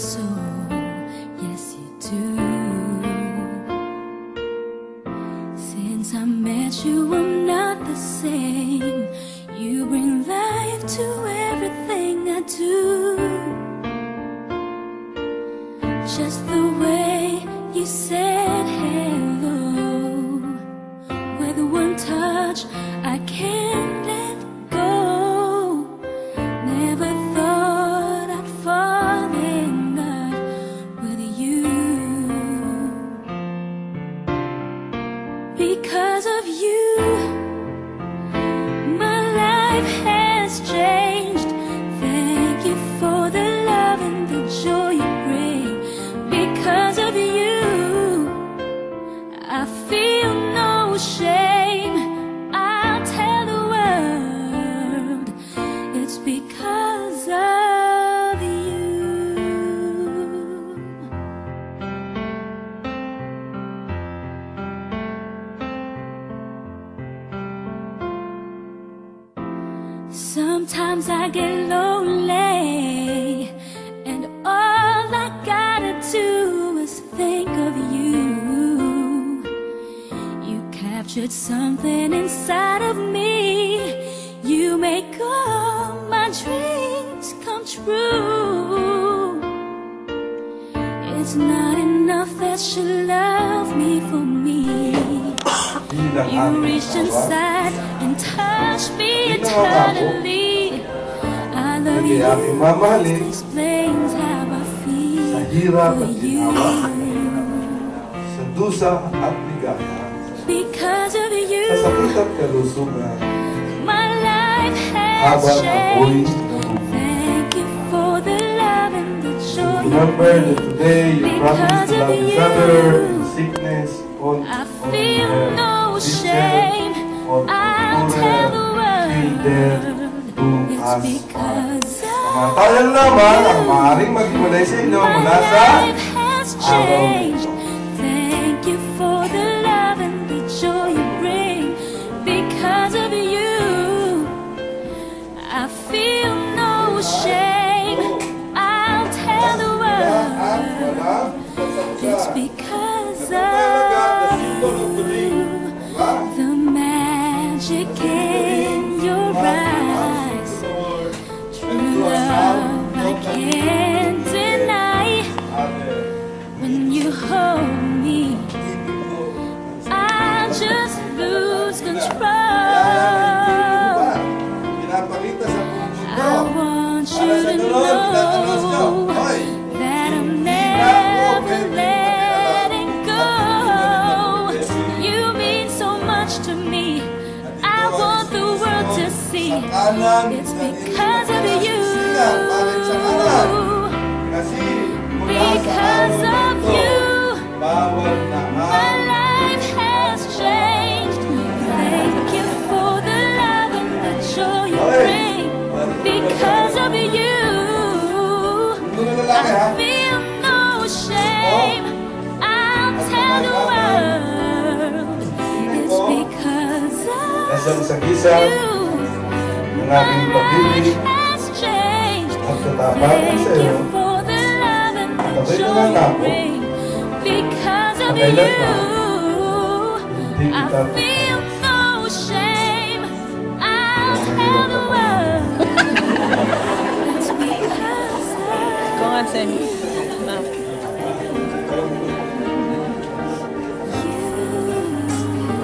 so, yes you do. Since I met you, I'm not the same. You bring life to everything I do. Just the way you said hello, with one touch I can't let go. Never thought I'd fall in love with you. Because of you, my life has changed. Thank you for the love and the joy you bring. Because of you, I feel no shame. I'll tell the world it's because of you. Sometimes I get lonely, and all I gotta do is think of you. You captured something inside of me. You make all my dreams come true. It's not enough that you love me for me. You reached inside and touched me eternally. I love you, this explains how I feel for you. Sa dusa at ligaya, Because of you, sa sakit at kalusugan, my life has habang ako'y changed. nabubuhay. Thank you for the love and the joy you Remember that bring. today you promised to love each other in sickness, on I feel no shame. on I'll tell the till death world do it's us part. because Samantayan lamang ang maaaring maghiwalay sa inyo my mula sa life has changed. Thank you for the love and the joy you bring. Because of you, I feel no shame. I'll tell the world it's because of you. The magic in your eyes, true love I can't deny. When you hold me, I just lose control. I want you to know that I'm never letting go. You mean so much to me. I want the world to see it's because of you. Because of you, my life has changed. Thank you for the love and the joy you bring. Because of you, I feel no shame. I'll tell the world it's because of you. My life has changed. Thank you for the love and the joy you bring. Because of you, I feel no shame. I'll tell the world it's because of Go on, Sammy.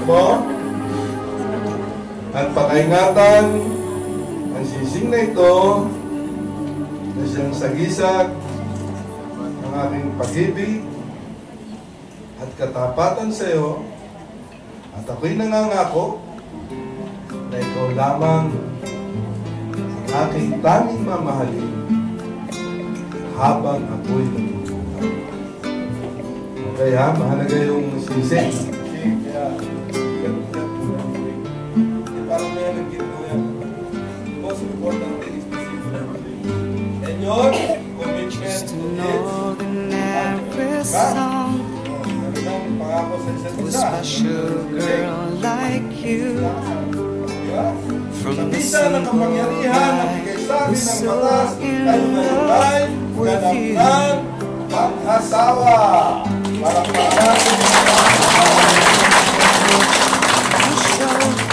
mo at pakaingatan ang sising na ito na siyang sagisag ng aking pag-ibig at katapatan sa iyo, at ako'y nangangako na ikaw lamang ang aking tanging mamahalin habang ako'y nabubuhay. Kaya mahalaga yung sising. Parang may nagkito yan. The most important thing is discipline. And your commitment to Every song with a special girl like you. From the simple guy who's so in love with you. mag-asawa.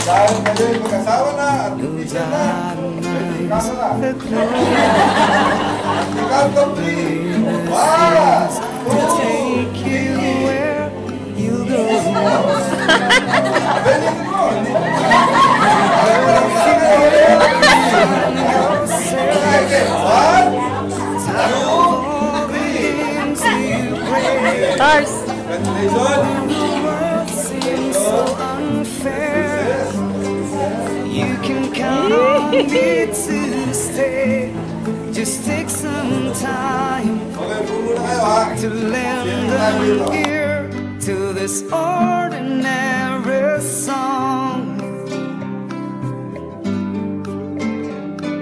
Dahil kayo'y mag-asawa na at isa na, kamo na. Ikaw complete. 1, 2, 3. Stars! You can count on me to stay. Just take some time to lend an ear to this ordinary song.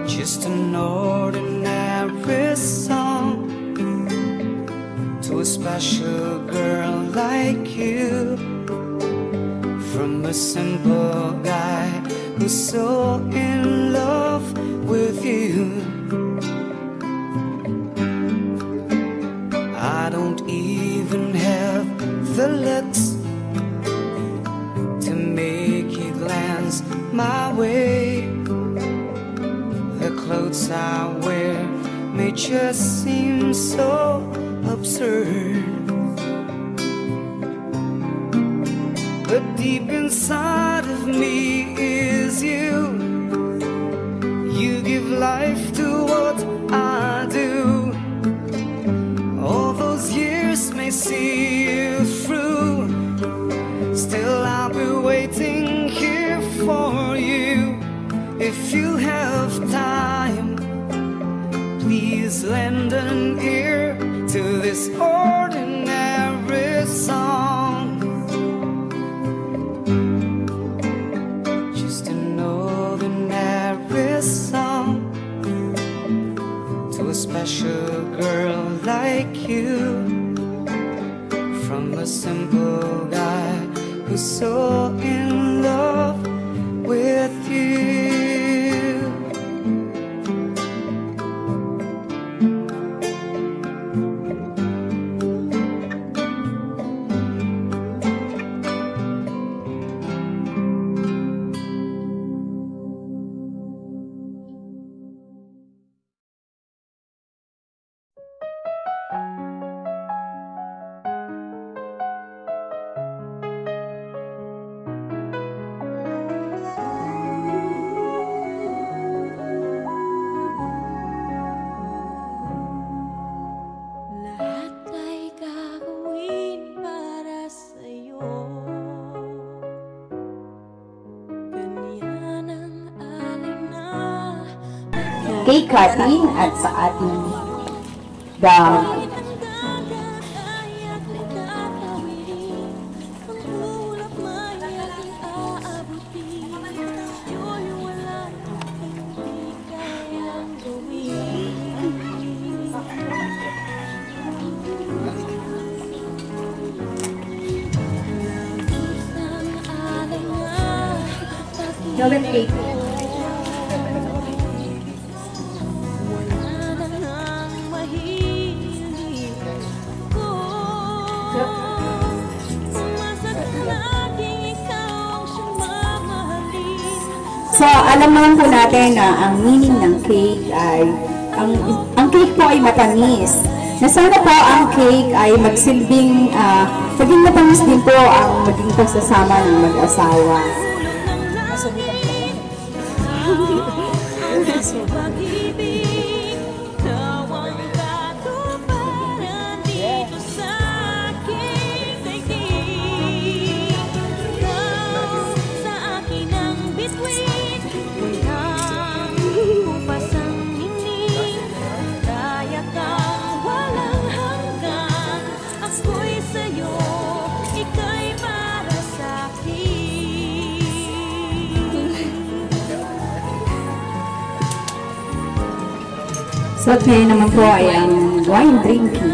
Just an ordinary song to a special girl like you, from a simple guy who's so in love with you. I don't even have the looks to make you glance my way. The clothes I wear may just seem so absurd, but deep inside of me is you. You give life to what I do. All those years may see you through. Still I'll be waiting here for you. If you have time, please lend an ear to this ordinary song. Just an ordinary song to a special girl like you, from a simple guy who's so in love with you. Cake cutting at sa ating dog. Yogurt cake. So, alam naman po natin na ang meaning ng cake ay, ang cake po ay matamis. Na sana po ang cake ay magsilbing, maging matamis din po ang maging pagsasama ng mag-asawa. So, ngayon naman po ay ang wine drinking.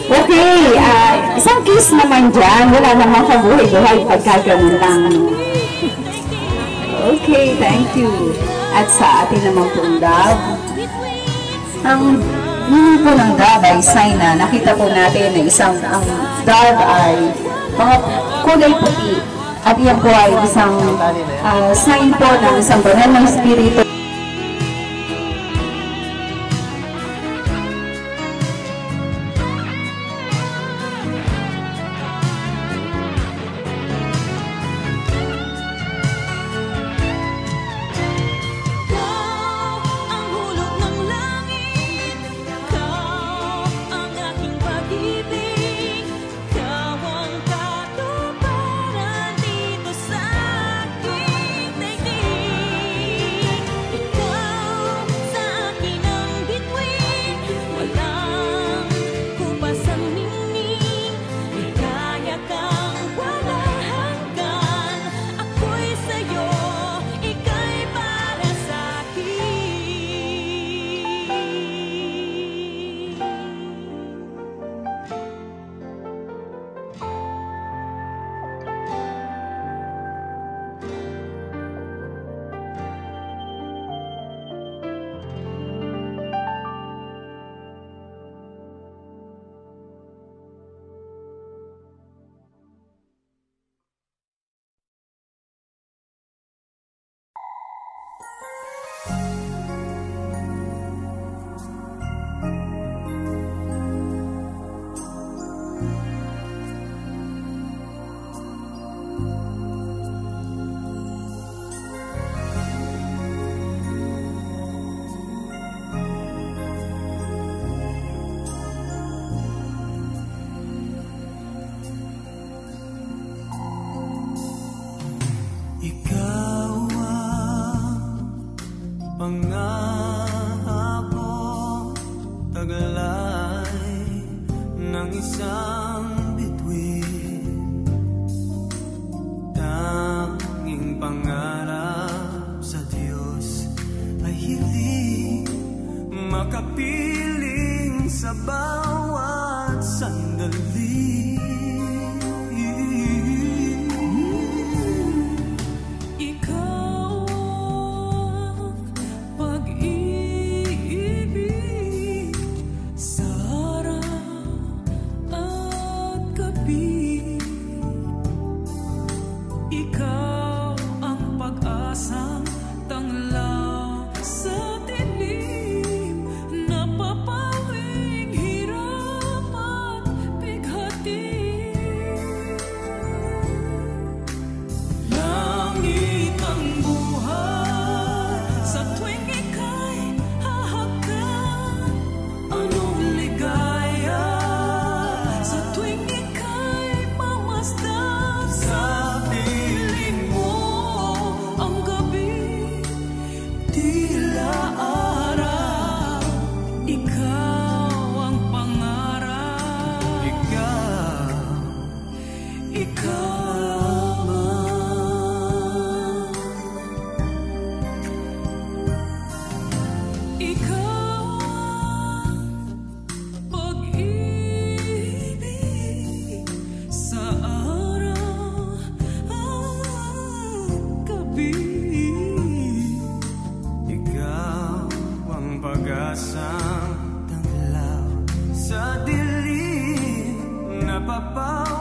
Okay, isang kiss naman dyan. Wala namang kabuhay-buhay pagkaganon lang. Okay, thank you. At sa atin naman pong dove, ang meaning po ng dove ay sign na nakita po natin na ang dove ay mga kulay puti. At yan po ay isang sign po ng isang banal ng espiritu. Pangako taglay ng isang bituin, tanging pangarap sa Diyos ay hiling makapiling sa bawat sandali. Papa